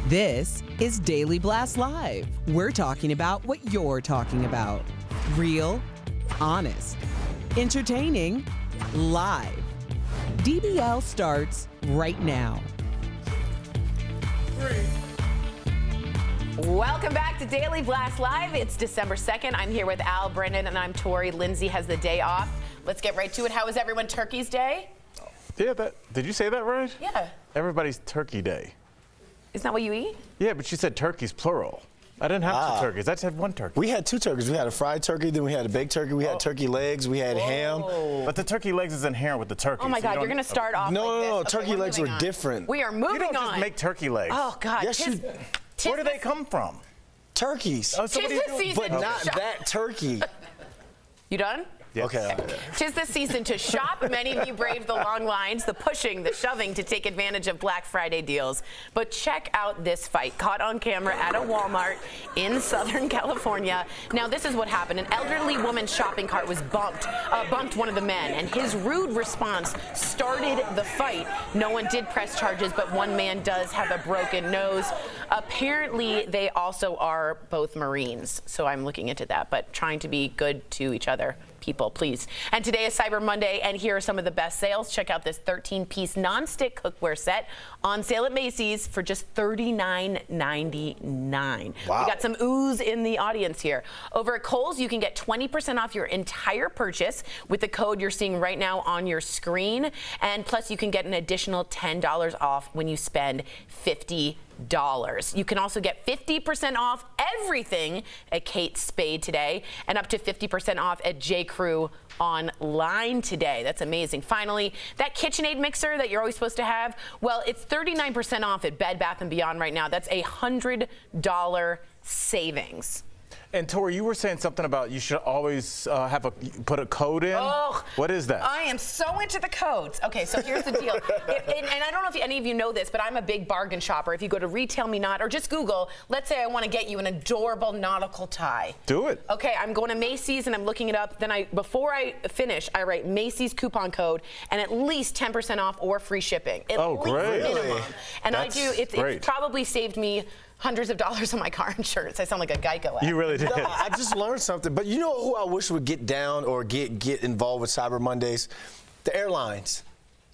This is Daily Blast Live. We're talking about what you're talking about. Real, honest, entertaining, live. DBL starts right now. Welcome back to Daily Blast Live. It's December 2nd. I'm here with Al, Brendan, and I'm Tori. Lindsay has the day off. Let's get right to it. How was everyone Turkey's Day? Yeah, did you say that right? Yeah. everybody's Turkey Day. Isn't that what you eat? Yeah, but you said turkeys plural. I didn't have 2 turkeys. I just had 1 turkey. We had 2 turkeys. We had a fried turkey, then we had a baked turkey. We had turkey legs. We had ham. But the turkey legs is inherent with the turkey. Oh my God, you're going to start off No, like this. no. Okay, Turkey we're legs moving were on. different. We are moving You don't on. just make turkey legs. Oh God. Yes, you. Where do they come from? Turkeys. Oh, so what do you Tis the do? season But to not shop. that turkey. You done? Yes. Okay. Tis the season to shop. Many of you braved the long lines, the pushing, the shoving to take advantage of Black Friday deals. But check out this fight caught on camera at a Walmart in Southern California. Now, this is what happened. An elderly woman's shopping cart was bumped one of the men, and his rude response started the fight. No one did press charges, but one man does have a broken nose. Apparently, they also are both Marines, so I'm looking into that, but trying to be good to each other. People, please. And today is Cyber Monday, and here are some of the best sales. Check out this 13-piece nonstick cookware set on sale at Macy's for just $39.99. Wow. We got some oohs in the audience here. Over at Kohl's, you can get 20% off your entire purchase with the code you're seeing right now on your screen. And plus, you can get an additional $10 off when you spend $50. You can also get 50% off everything at Kate Spade today and up to 50% off at J. Crew online today. That's amazing. Finally, that KitchenAid mixer that you're always supposed to have, well, it's 39% off at Bed Bath & Beyond right now. That's a $100 savings. And Tori, you were saying something about you should always put a code in. Oh, what is that? I am so into the codes. Okay, so here's the deal. And I don't know if any of you know this, but I'm a big bargain shopper. If you go to Retail Me Not or just Google, let's say I want to get you an adorable nautical tie. Do it. Okay, I'm going to Macy's and I'm looking it up. Then before I finish, I write Macy's coupon code and at least 10% off or free shipping. At least great. minimum. And That's it's great. probably saved me hundreds of dollars on my car insurance. I sound like a Geico ad. You really did. No, I just learned something. But you know who I wish would get down or get involved with Cyber Mondays? The airlines.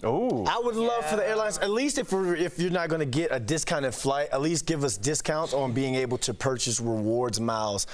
Oh. I would love for the airlines, at least if you're not going to get a discounted flight, at least give us discounts on being able to purchase rewards miles,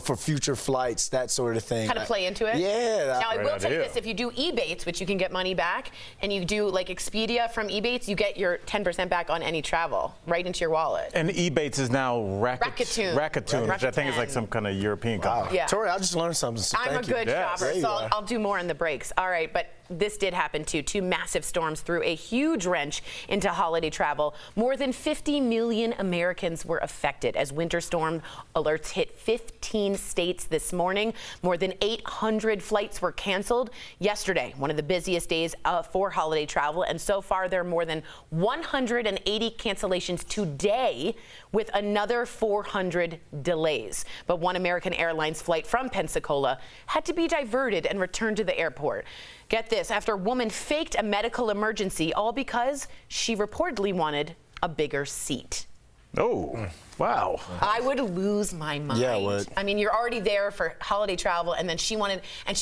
for future flights, that sort of thing. Kind of play into it? Yeah. Now, I will tell you idea. this. If you do Ebates, which you can get money back, and you do like Expedia from Ebates, you get your 10% back on any travel right into your wallet. And Ebates is now Rakuten. Rakuten, which I think is like some kind of European company. Yeah. Tori, I just learned something. So I'm a thank you. good Yes. shopper, There you so are. I'll do more in the breaks. All right, but this did happen too. 2 massive storms threw a huge wrench into holiday travel. More than 50 million Americans were affected as winter storm alerts hit 15 states this morning. More than 800 flights were canceled yesterday, one of the busiest days for holiday travel. And so far, there are more than 180 cancellations today, with another 400 delays. But one American Airlines flight from Pensacola had to be diverted and returned to the airport. Get this, after a woman faked a medical emergency, all because she reportedly wanted a bigger seat. Oh, wow. I would lose my mind. Yeah, I would. I mean, you're already there for holiday travel, and then she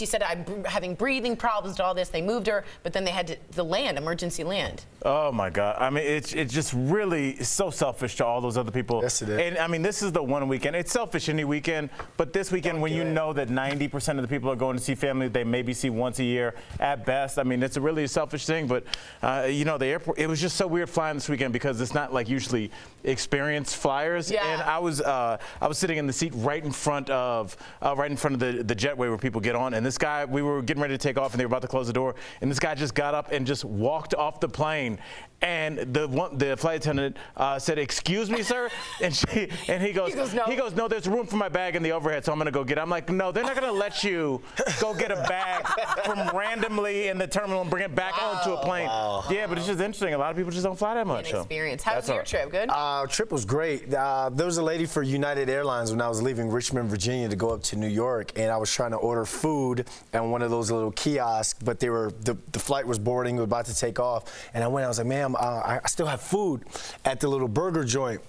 said, I'm having breathing problems and all this. They moved her, but then they had to land, emergency land. Oh my God! I mean, it's just really so selfish to all those other people. Yes, it is. And I mean, this is the one weekend. It's selfish any weekend, but this weekend, when you know that 90% of the people are going to see family, they maybe see once a year at best. I mean, it's a really selfish thing. But the airport. It was just so weird flying this weekend because it's not like usually experienced flyers. Yeah. And I was sitting in the seat right in front of the jetway where people get on, and this guy, we were getting ready to take off, and they were about to close the door, and this guy just got up and just walked off the plane. And the flight attendant said, "Excuse me, sir," and he goes, "No, there's room for my bag in the overhead, so I'm gonna go get it." I'm like, "No, they're not gonna let you go get a bag from randomly in the terminal and bring it back onto a plane." Wow. Yeah, but it's just interesting. A lot of people just don't fly that much. An experience. How was your trip? Good. Trip was great. There was a lady for United Airlines when I was leaving Richmond, Virginia to go up to New York, and I was trying to order food at one of those little kiosks, but the flight was boarding, we were about to take off, and I was like, "Ma'am, I still have food at the little burger joint."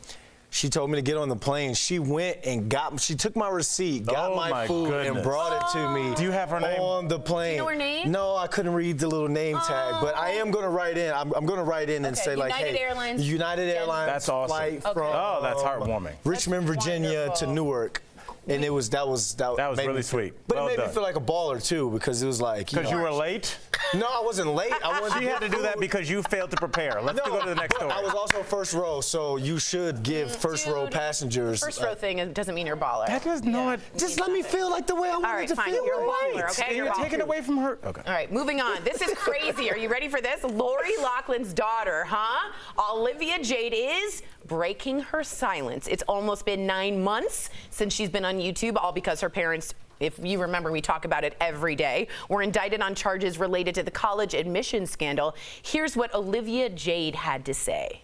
She told me to get on the plane. She went and she took my receipt, got my food, and brought it to me. Do you have her name? On the plane. Do you know her name? No, I couldn't read the little name tag, but I am going to write in. I'm going to write in and say, like, United hey, Airlines. United Airlines That's awesome. flight from Oh, that's heartwarming. Richmond, That's Virginia wonderful. to Newark. And that was That was made really me sweet. But Well it made done. me feel like a baller too, because it was like Because you were late? No, I wasn't late. She had to do that because you failed to prepare. Let's go to the next story. I was also first row, so you should give first row passengers. First row thing doesn't mean you're a baller. That does not. Just let me feel like the way I wanted to fine. feel. You're a baller, okay? You're taking away from her. Okay. All right, moving on. This is crazy. Are you ready for this? Lori Loughlin's daughter, huh? Olivia Jade is breaking her silence. It's almost been 9 months since she's been on YouTube, all because her parents, if you remember, we talk about it every day, were indicted on charges related to the college admissions scandal. Here's what Olivia Jade had to say.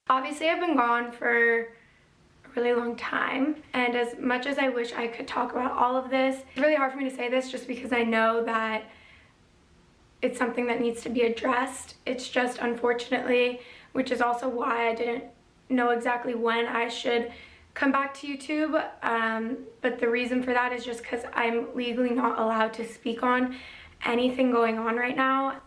Obviously, I've been gone for a really long time, and as much as I wish I could talk about all of this, it's really hard for me to say this just because I know that it's something that needs to be addressed. It's just, unfortunately, which is also why I didn't know exactly when I should come back to YouTube, but the reason for that is just because I'm legally not allowed to speak on anything going on right now.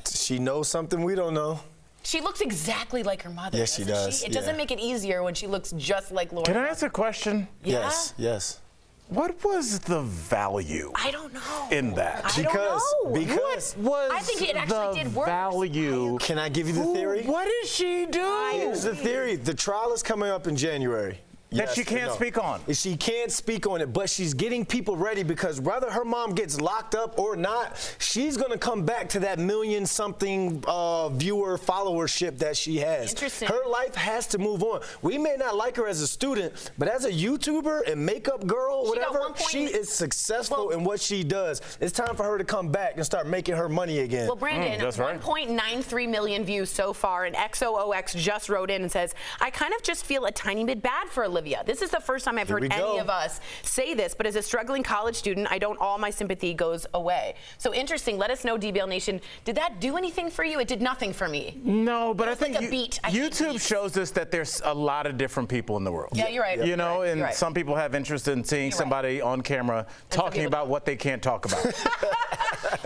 She knows something we don't know. She looks exactly like her mother. Yes, she does. It doesn't make it easier when she looks just like Lori. Can I ask a question? Yeah? Yes. What was the value I don't know. in that? Because What was I think it actually the did worse. value? Can I give you the theory? What did she do? Here's the theory. The trial is coming up in January. That Yes she or can't no? speak on. She can't speak on it, but she's getting people ready because whether her mom gets locked up or not, she's going to come back to that million-something viewer followership that she has. Interesting. Her life has to move on. We may not like her as a student, but as a YouTuber and makeup girl, She got whatever, 1. she is successful in what she does. It's time for her to come back and start making her money again. Well, Brandon, that's right. 1.93 million views so far, and XOOX just wrote in and says, I kind of just feel a tiny bit bad for Olivia. This is the first time I've heard any of us say this, but as a struggling college student, all my sympathy goes away. So interesting. Let us know, DBL Nation, did that do anything for you? It did nothing for me. No, but I think like a beat. I hate YouTube beats. shows us that there's a lot of different people in the world. Yeah, you're right. You know, and You're right. some people have interest in seeing somebody on camera talking people about what they can't talk about.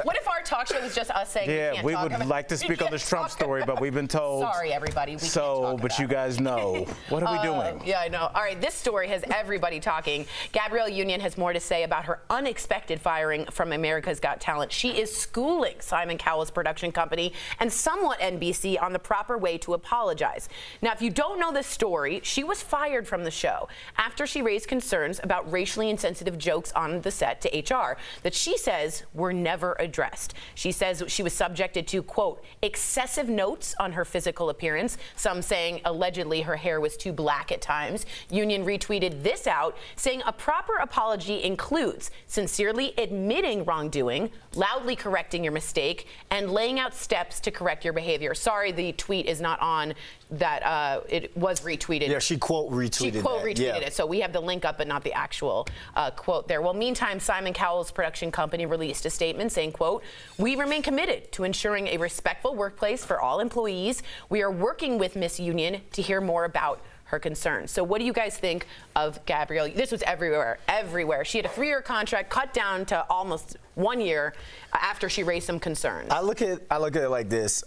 What if our talk show was just us saying Yeah, we would like to speak on this Trump story, but we've been told. Sorry, everybody. We can't talk but about you it. guys know. What are we doing? Yeah, I know. All right, this story has everybody talking. Gabrielle Union has more to say about her unexpected firing from America's Got Talent. She is schooling Simon Cowell's production company and somewhat NBC on the proper way to apologize. Now, if you don't know this story, she was fired from the show after she raised concerns about racially insensitive jokes on the set to HR that she says were never addressed. She says she was subjected to, quote, excessive notes on her physical appearance, some saying allegedly her hair was too black at times. Union retweeted this out, saying a proper apology includes sincerely admitting wrongdoing, loudly correcting your mistake, and laying out steps to correct your behavior. Sorry, the tweet is not on that. It was retweeted. Yeah, she quote retweeted She quote that. retweeted it. So we have the link up, but not the actual quote there. Well, meantime, Simon Cowell's production company released a statement saying, quote, we remain committed to ensuring a respectful workplace for all employees. We are working with Miss Union to hear more about her concerns. So what do you guys think of Gabrielle? This was everywhere. She had a 3-year contract cut down to almost 1 year after she raised some concerns. I look at it like this,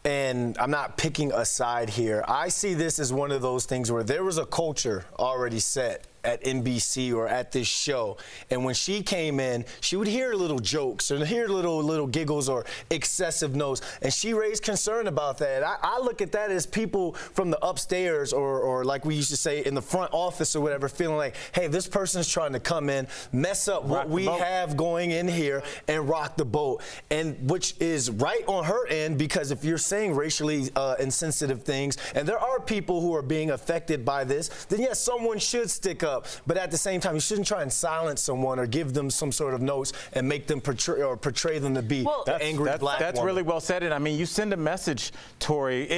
and I'm not picking a side here. I see this as one of those things where there was a culture already set at NBC or at this show, and when she came in, she would hear little jokes or hear little giggles or excessive notes, and she raised concern about that. I look at that as people from the upstairs or like we used to say in the front office or whatever, feeling like, hey, this person's trying to come in, mess up what we have going in here and rock the boat, and which is right on her end, because if you're saying racially insensitive things, and there are people who are being affected by this, then yes, someone should stick up. But at the same time, you shouldn't try and silence someone or give them some sort of notes and make them portray them to be the angry black That's woman. really well said. And I mean, you send a message, Tori,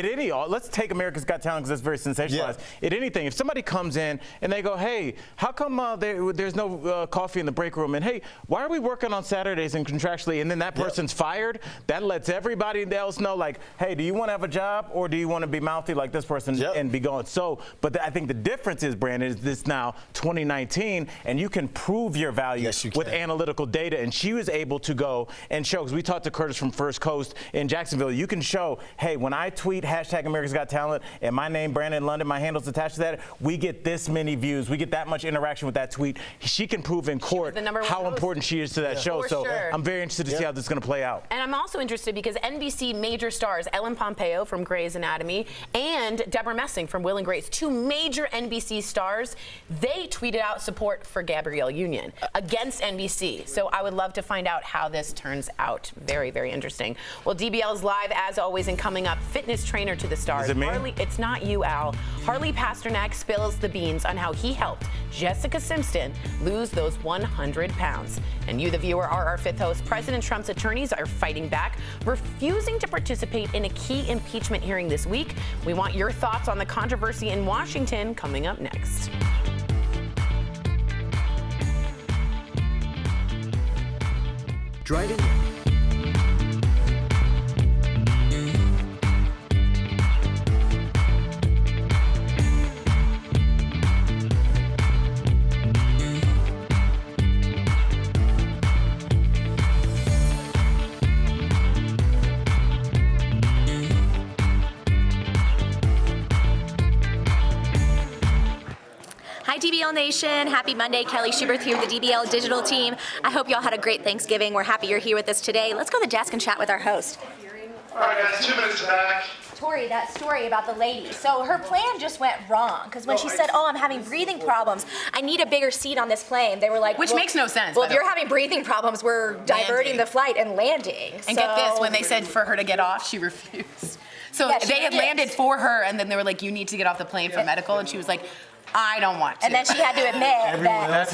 let's take America's Got Talent because that's very sensationalized. At anything, if somebody comes in and they go, hey, how come there's no coffee in the break room? And hey, why are we working on Saturdays and contractually? And then that person's fired. That lets everybody else know, like, hey, do you want to have a job or do you want to be mouthy like this person and be gone? So, but I think the difference is, Brandon, is this now 2019, and you can prove your value Yes, you with can. analytical data. And she was able to go and show, because we talked to Curtis from First Coast in Jacksonville, you can show, hey, when I tweet hashtag America's Got Talent and my name, Brandon London, my handle's attached to that, we get this many views, we get that much interaction with that tweet. She can prove in court the #1 how host. important she is to that show. For So sure. I'm very interested to see how this is going to play out. And I'm also interested because NBC major stars Ellen Pompeo from Grey's Anatomy and Deborah Messing from Will and Grace, two major NBC stars, they tweeted out support for Gabrielle Union against NBC. So I would love to find out how this turns out. Very, very interesting. Well, DBL is live as always, and coming up, fitness trainer to the stars. Is it me? It's not you, Al. Harley Pasternak spills the beans on how he helped Jessica Simpson lose those 100 pounds. And you, the viewer, are our fifth host. President Trump's attorneys are fighting back, refusing to participate in a key impeachment hearing this week. We want your thoughts on the controversy in Washington coming up next. Driving. Hi DBL Nation, happy Monday. Kelly Schubert here with the DBL Digital team. I hope y'all had a great Thanksgiving. We're happy you're here with us today. Let's go to the desk and chat with our host. All right, guys, 2 minutes back. Tori, that story about the lady. So her plan just went wrong because when she said, "Oh, I'm having breathing problems. I need a bigger seat on this plane," they were like, Which well, makes no sense, Well, by if the you're way. having breathing problems, we're diverting the flight and landing. And get this, when they said for her to get off, she refused. So Yeah, she they had refused. landed for her, and then they were like, you need to get off the plane for medical, and she was like, I don't want to. and then she had to admit that. That's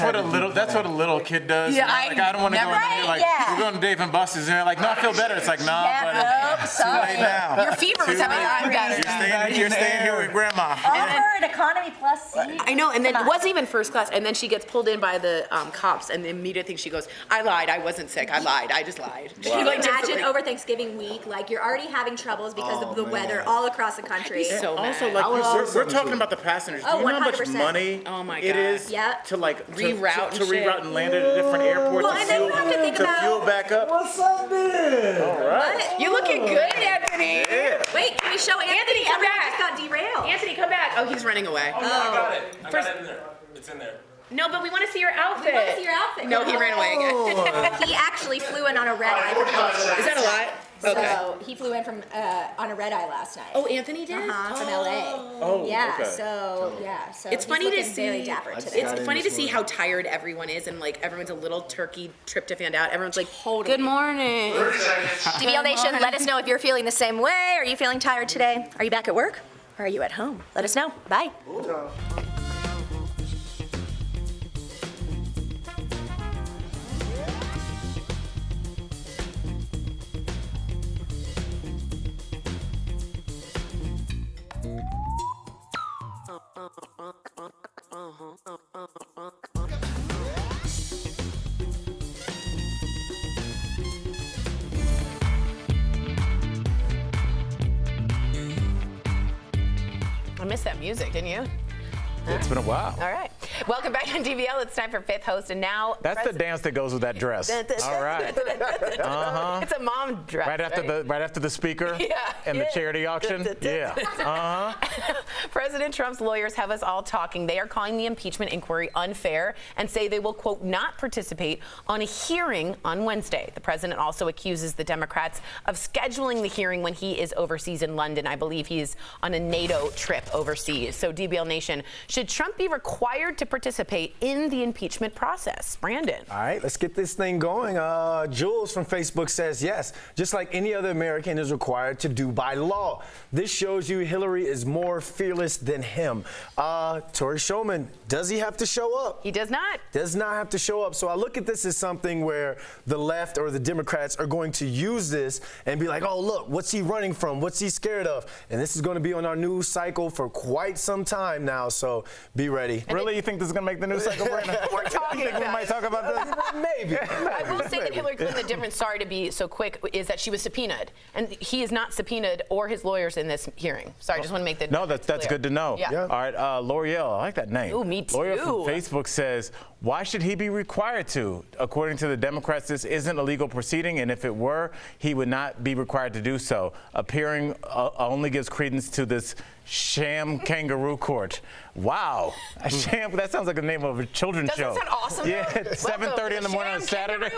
what a little kid does. Yeah, Like, I don't want to go in Right, there. Like, yeah. we're going to Dave and Buster's, and they're like, no, I feel better. It's like, nah, Yeah, but nope, sorry. too late now. Your fever was having I'm better. You're staying here with Grandma. Offer an economy plus seat. I know, and then Come it on. wasn't even first class, and then she gets pulled in by the cops, and the immediate thing she goes, I lied, I wasn't sick, I lied, I just lied. She Can you like, imagine over Thanksgiving week, like you're already having troubles because of the weather all across the country. so mad. Also, like, we're talking about the passengers. Oh, Do you know how much 100%. money Oh my it God. is Yeah. to like Reroute to and shit. reroute and land at different airports Well, and then you have to think about- fuel back up? What's up, man? All right. You looking good, Anthony. Yeah. Wait, can we show Anthony? Anthony, come Everyone back. just got derailed. Anthony, come back. Oh, he's running away. I got it. I got it in there. It's in there. No, but we want to see your outfit. We want to see your outfit. No, he ran away again. He actually flew in on a red eye. Is that a lot? Okay. So he flew in from on a red eye last night. Oh, Anthony did? From LA. Oh, Yeah. okay. So yeah. So It's he's funny to looking very see. dapper today. It's funny to see how tired everyone is, and like everyone's a little turkey tryptophan out. Everyone's like, "Good morning." 30 seconds. DBL Nation, let us know if you're feeling the same way. Are you feeling tired today? Are you back at work? Or are you at home? Let us know. Bye. I missed that music, didn't you? It's been a while. All right. Welcome back to DVL. It's time for fifth host, and now That's the dance that goes with that dress. All right. It's a mom dress. Right after the speaker Yeah. and the charity auction. Yeah. President Trump's lawyers have us all talking. They are calling the impeachment inquiry unfair and say they will, quote, not participate on a hearing on Wednesday. The president also accuses the Democrats of scheduling the hearing when he is overseas in London. I believe he's on a NATO trip overseas. So DBL Nation, should Trump be required to participate in the impeachment process? Brandon. All right, let's get this thing going. Jules from Facebook says yes, just like any other American is required to do by law. This shows you Hillary is more fearless than him. Tori Showman, does he have to show up? He does not. Does not have to show up. So I look at this as something where the left or the Democrats are going to use this and be like, oh, look, what's he running from? What's he scared of? And this is going to be on our news cycle for quite some time now, so be ready. Really? You think think this is going to make the news cycle, Brandon? We're talking You think we about might it. talk about this? Maybe. I will say that Hillary Clinton, the difference, sorry to be so quick, is that she was subpoenaed. And he is not subpoenaed or his lawyers in this hearing. Sorry, I just want to make that No, that's clear. good to know. Yeah. All right, L'Oreal, I like that name. Ooh, me too. L'Oreal from Facebook says, why should he be required to? According to the Democrats, this isn't a legal proceeding, and if it were, he would not be required to do so. Appearing only gives credence to this sham kangaroo court. Wow. A sham, that sounds like the name of a children's show. Doesn't that sound awesome? Yeah, it's 7:30 in the morning on Saturday.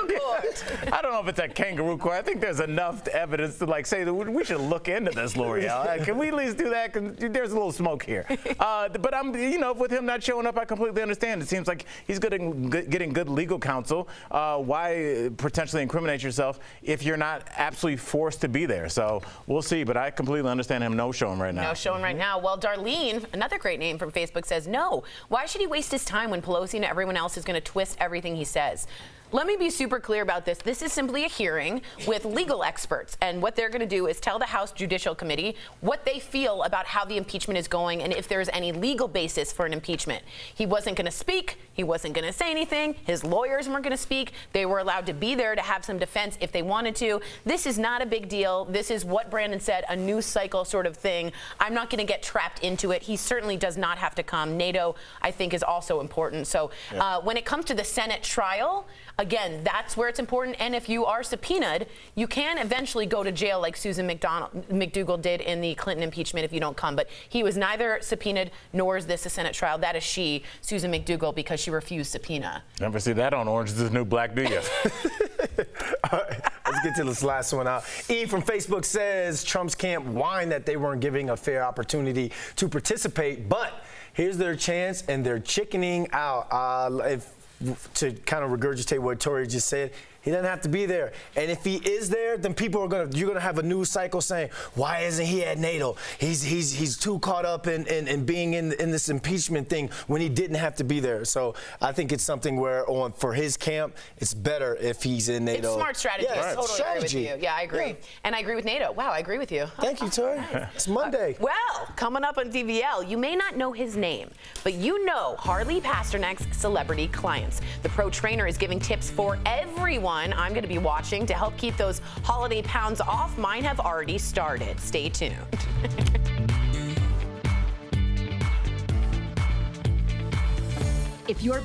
I don't know if it's a kangaroo court. I think there's enough evidence to say that we should look into this, L'Oreal. Can we at least do that? 'Cause there's a little smoke here. But I'm, with him not showing up, I completely understand. It seems like he's getting good legal counsel. Why potentially incriminate yourself if you're not absolutely forced to be there? So we'll see. But I completely understand him no showing right now. No showing right now. Well, Darlene, another great name from Facebook, says no. Why should he waste his time when Pelosi and everyone else is going to twist everything he says? Let me be super clear about this. This is simply a hearing with legal experts, and what they're going to do is tell the House Judicial Committee what they feel about how the impeachment is going and if there's any legal basis for an impeachment. He wasn't going to speak. He wasn't going to say anything. His lawyers weren't going to speak. They were allowed to be there to have some defense if they wanted to. This is not a big deal. This is what Brandon said, a news cycle sort of thing. I'm not going to get trapped into it. He certainly does not have to come. NATO, I think, is also important. So when it comes to the Senate trial, again, that's where it's important. And if you are subpoenaed, you can eventually go to jail like Susan McDougal did in the Clinton impeachment if you don't come. But he was neither subpoenaed nor is this a Senate trial. That is she, Susan McDougal, because she refused subpoena. Never see that on Orange is the New Black, do you? All right, let's get to this last one out. E from Facebook says Trump's camp whined that they weren't giving a fair opportunity to participate, but here's their chance and they're chickening out. To kind of regurgitate what Tori just said, he doesn't have to be there. And if he is there, then you're gonna have a news cycle saying, why isn't he at NATO? He's too caught up in being in this impeachment thing when he didn't have to be there. So I think it's something where for his camp, it's better if he's in NATO. It's smart strategy. Yeah, I totally agree with you. Yeah, I agree. Yeah. And I agree with NATO. Wow, I agree with you. Thank you, Tori. It's Monday. Well, coming up on DVL, you may not know his name, but you know Harley Pasternak's celebrity clients. The pro trainer is giving tips for everyone I'm going to be watching to help keep those holiday pounds off. Mine have already started. Stay tuned. If you're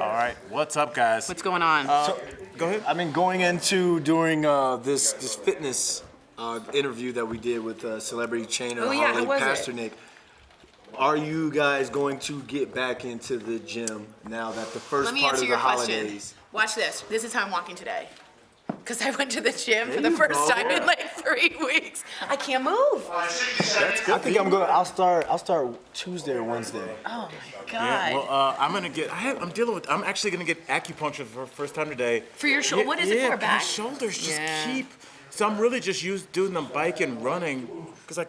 All right, what's up, guys? What's going on? Go ahead. I mean, going into during this fitness interview that we did with celebrity trainer Harley Pasternak. Are you guys going to get back into the gym now that the first part of the holidays? Watch this. This is how I'm walking today. Because I went to the gym for the first time in like 3 weeks. I can't move. That's good. I think I'll start Tuesday or Wednesday. Oh my God. Yeah, well, I'm actually gonna get acupuncture for the first time today. For your shoulder? What is it for, back? My shoulders just keep. So I'm really just doing the bike and running because I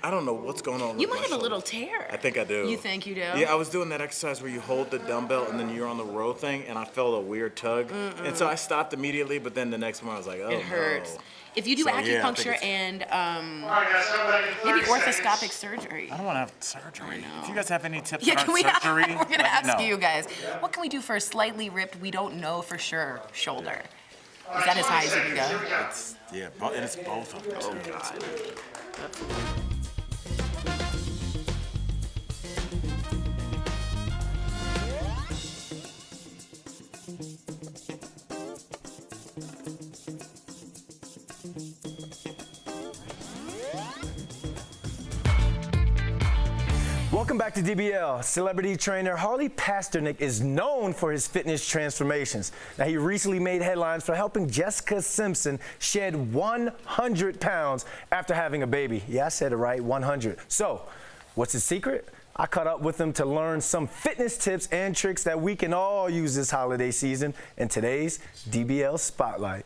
don't know what's going on. You with might my have a little shoulders. tear. I think I do. You think you do? Yeah, I was doing that exercise where you hold the dumbbell and then you're on the row thing, and I felt a weird tug, and so I stopped immediately. But then the next one I was like, oh, it hurts. No. If you do acupuncture and maybe orthoscopic surgery. I don't want to have surgery. If you guys have any tips Yeah, on we're surgery, gonna ask you guys. What can we do for a slightly ripped, we don't know for sure, shoulder? Is that as high as you can go? And it's both of them. Oh God. Welcome back to DBL. Celebrity trainer Harley Pasternak is known for his fitness transformations. Now, he recently made headlines for helping Jessica Simpson shed 100 pounds after having a baby. Yeah, I said it right, 100. So, what's his secret? I caught up with him to learn some fitness tips and tricks that we can all use this holiday season in today's DBL Spotlight.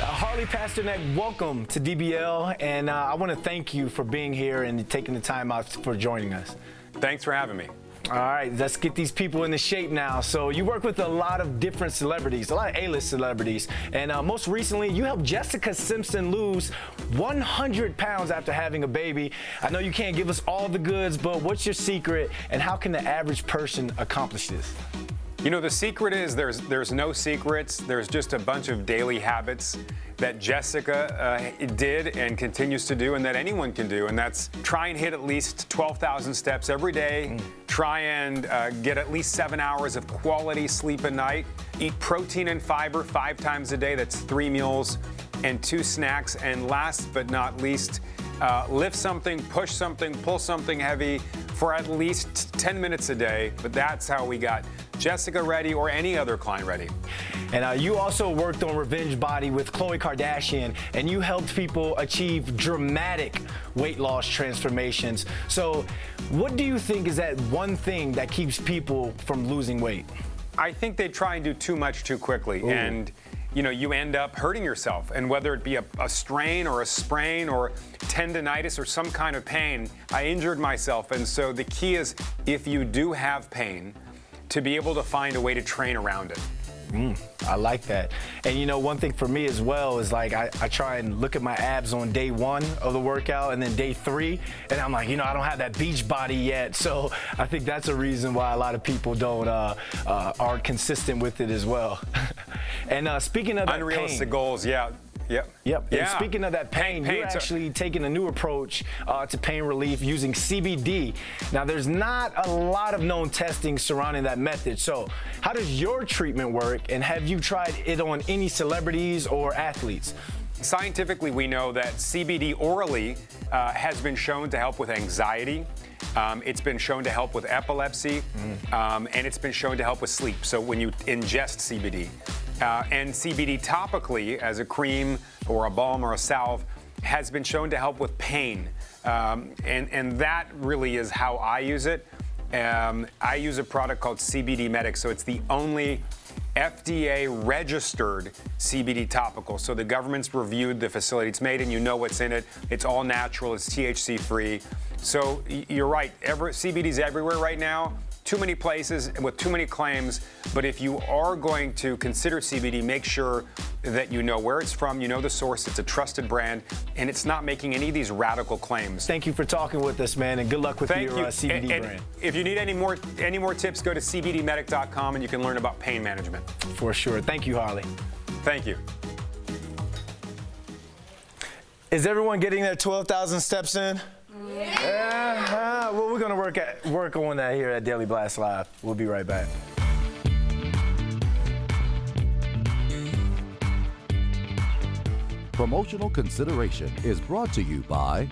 Harley Pasternak, welcome to DBL, and I want to thank you for being here and taking the time out for joining us. Thanks for having me. All right, let's get these people into shape now. So you work with a lot of different celebrities, a lot of A-list celebrities, and most recently you helped Jessica Simpson lose 100 pounds after having a baby. I know you can't give us all the goods, but what's your secret, and how can the average person accomplish this? You know, the secret is there's no secrets. There's just a bunch of daily habits that Jessica did and continues to do, and that anyone can do, and that's try and hit at least 12,000 steps every day. Try and get at least 7 hours of quality sleep a night. Eat protein and fiber 5 times a day. That's 3 meals and 2 snacks. And last but not least, lift something, push something, pull something heavy for at least 10 minutes a day. But that's how we got Jessica ready, or any other client ready. And you also worked on Revenge Body with Khloe Kardashian, and you helped people achieve dramatic weight loss transformations. So what do you think is that one thing that keeps people from losing weight? I think they try and do too much too quickly. And you know, you end up hurting yourself. And whether it be a strain or a sprain or tendonitis or some kind of pain, I injured myself. And so the key is, if you do have pain, to be able to find a way to train around it. I like that. And you know, one thing for me as well is like I try and look at my abs on day 1 of the workout, and then day 3, and I'm like, you know, I don't have that beach body yet. So I think that's a reason why a lot of people don't aren't consistent with it as well. And speaking of that unrealistic pain, goals, Yep. And speaking of that pain, you're actually taking a new approach to pain relief using CBD. Now, there's not a lot of known testing surrounding that method. So how does your treatment work, and have you tried it on any celebrities or athletes? Scientifically, we know that CBD orally has been shown to help with anxiety. It's been shown to help with epilepsy, and it's been shown to help with sleep. So when you ingest CBD, and CBD topically as a cream or a balm or a salve has been shown to help with pain. And that really is how I use it. I use a product called CBD Medic. So it's the only FDA registered CBD topical. So the government's reviewed the facility it's made, and you know what's in it. It's all natural, it's THC free. So you're right, CBD's everywhere right now. Too many places with too many claims, but if you are going to consider CBD, make sure that you know where it's from, you know the source, it's a trusted brand, and it's not making any of these radical claims. Thank you for talking with us, man, and good luck with your CBD and brand. If you need any more tips, go to cbdmedic.com and you can learn about pain management. For sure. Thank you, Harley. Thank you. Is everyone getting their 12,000 steps in? Well, we're going to work on that here at Daily Blast Live. We'll be right back. Promotional consideration is brought to you by...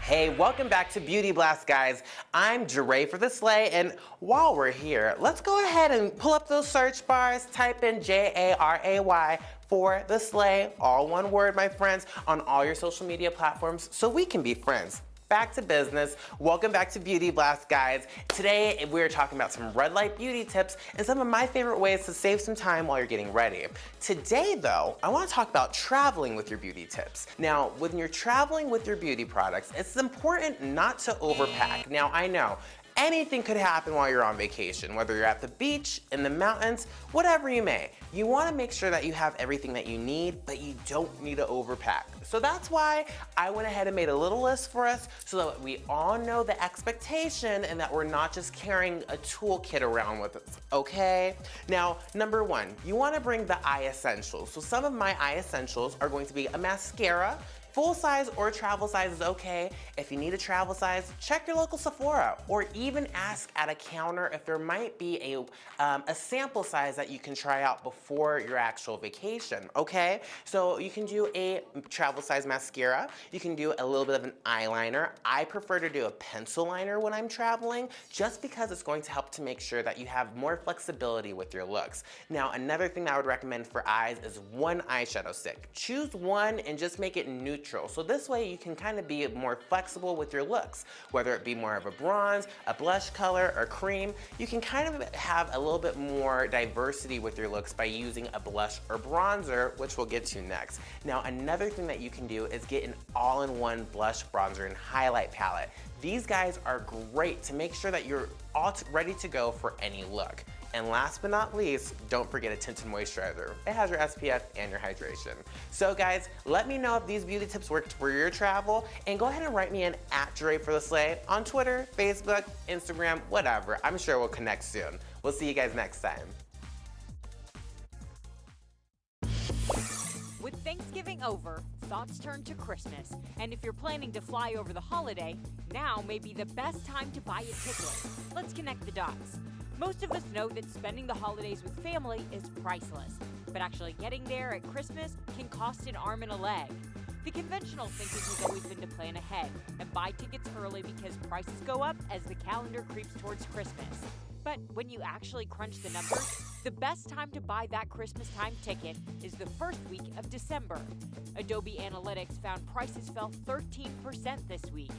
Hey, welcome back to Beauty Blast, guys. I'm Jeray for the Slay, and while we're here, let's go ahead and pull up those search bars, type in J-A-R-A-Y for the Slay, all one word, my friends, on all your social media platforms so we can be friends. Back to business. Welcome back to Beauty Blast, guys. Today, we're talking about some red light beauty tips and some of my favorite ways to save some time while you're getting ready. Today, though, I want to talk about traveling with your beauty tips. Now, when you're traveling with your beauty products, it's important not to overpack. Now, I know anything could happen while you're on vacation, whether you're at the beach, in the mountains, whatever you may. You want to make sure that you have everything that you need, but you don't need to overpack. So that's why I went ahead and made a little list for us so that we all know the expectation and that we're not just carrying a toolkit around with us, okay? Now, number 1, you want to bring the eye essentials. So some of my eye essentials are going to be a mascara, Full size or travel size is okay. If you need a travel size, check your local Sephora or even ask at a counter if there might be a sample size that you can try out before your actual vacation, okay? So you can do a travel size mascara. You can do a little bit of an eyeliner. I prefer to do a pencil liner when I'm traveling just because it's going to help to make sure that you have more flexibility with your looks. Now, another thing that I would recommend for eyes is one eyeshadow stick. Choose one and just make it neutral. So this way you can kind of be more flexible with your looks, whether it be more of a bronze, a blush color, or cream. You can kind of have a little bit more diversity with your looks by using a blush or bronzer, which we'll get to next. Now, another thing that you can do is get an all-in-one blush, bronzer, and highlight palette. These guys are great to make sure that you're all ready to go for any look. And last but not least, don't forget a tinted moisturizer. It has your SPF and your hydration. So guys, let me know if these beauty tips worked for your travel, and go ahead and write me in at @JuRayForTheSlay on Twitter, Facebook, Instagram, whatever. I'm sure we'll connect soon. We'll see you guys next time. With Thanksgiving over, thoughts turn to Christmas. And if you're planning to fly over the holiday, now may be the best time to buy a ticket. Let's connect the dots. Most of us know that spending the holidays with family is priceless, but actually getting there at Christmas can cost an arm and a leg. The conventional thinking has always been to plan ahead and buy tickets early because prices go up as the calendar creeps towards Christmas. But when you actually crunch the numbers, the best time to buy that Christmas time ticket is the first week of December. Adobe Analytics found prices fell 13% this week.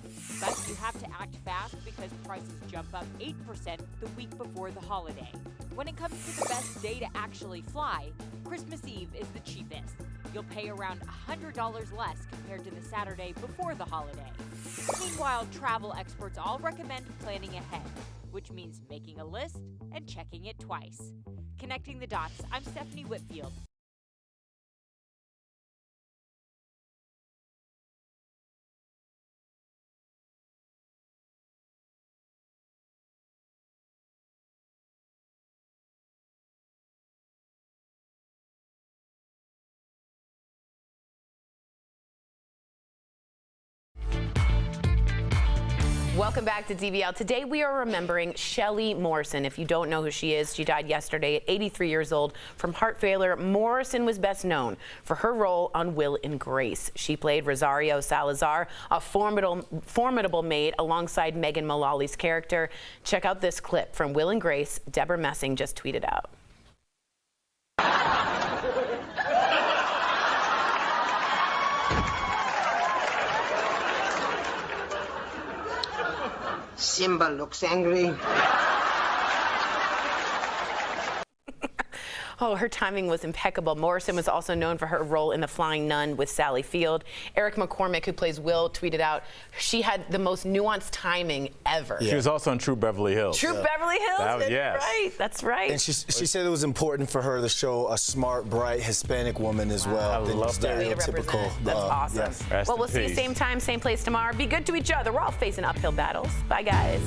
But you have to act fast because prices jump up 8% the week before the holiday. When it comes to the best day to actually fly, Christmas Eve is the cheapest. You'll pay around $100 less compared to the Saturday before the holiday. Meanwhile, travel experts all recommend planning ahead, which means making a list and checking it twice. Connecting the dots, I'm Stephanie Whitfield. Welcome back to DBL. Today we are remembering Shelley Morrison. If you don't know who she is, she died yesterday at 83 years old from heart failure. Morrison was best known for her role on Will and Grace. She played Rosario Salazar, a formidable maid alongside Megan Mullally's character. Check out this clip from Will and Grace. Deborah Messing just tweeted out. Simba looks angry. Oh, her timing was impeccable. Morrison was also known for her role in The Flying Nun with Sally Field. Eric McCormick, who plays Will, tweeted out, she had the most nuanced timing ever. She was also in True Beverly Hills. True Beverly Hills? Yes. Right, that's right. And she said it was important for her to show a smart, bright Hispanic woman as well. I love that. Stereotypical. That's awesome. Yes. Well, we'll see you same time, same place tomorrow. Be good to each other. We're all facing uphill battles. Bye, guys.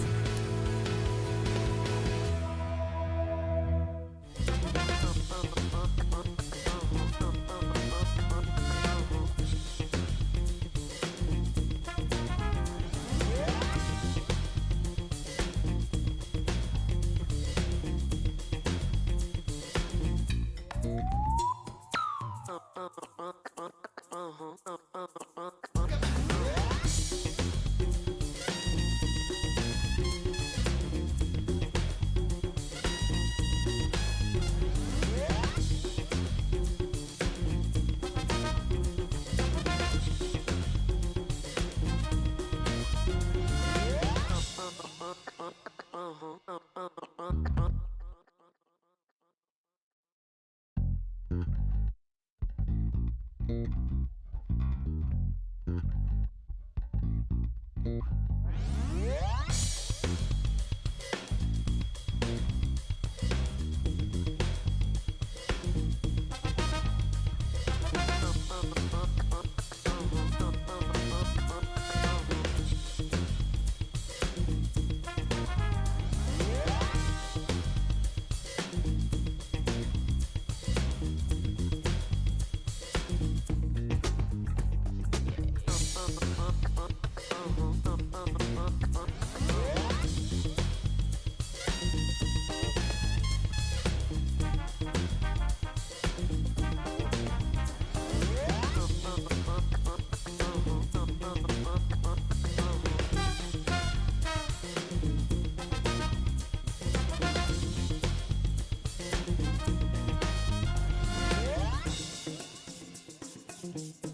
Bye.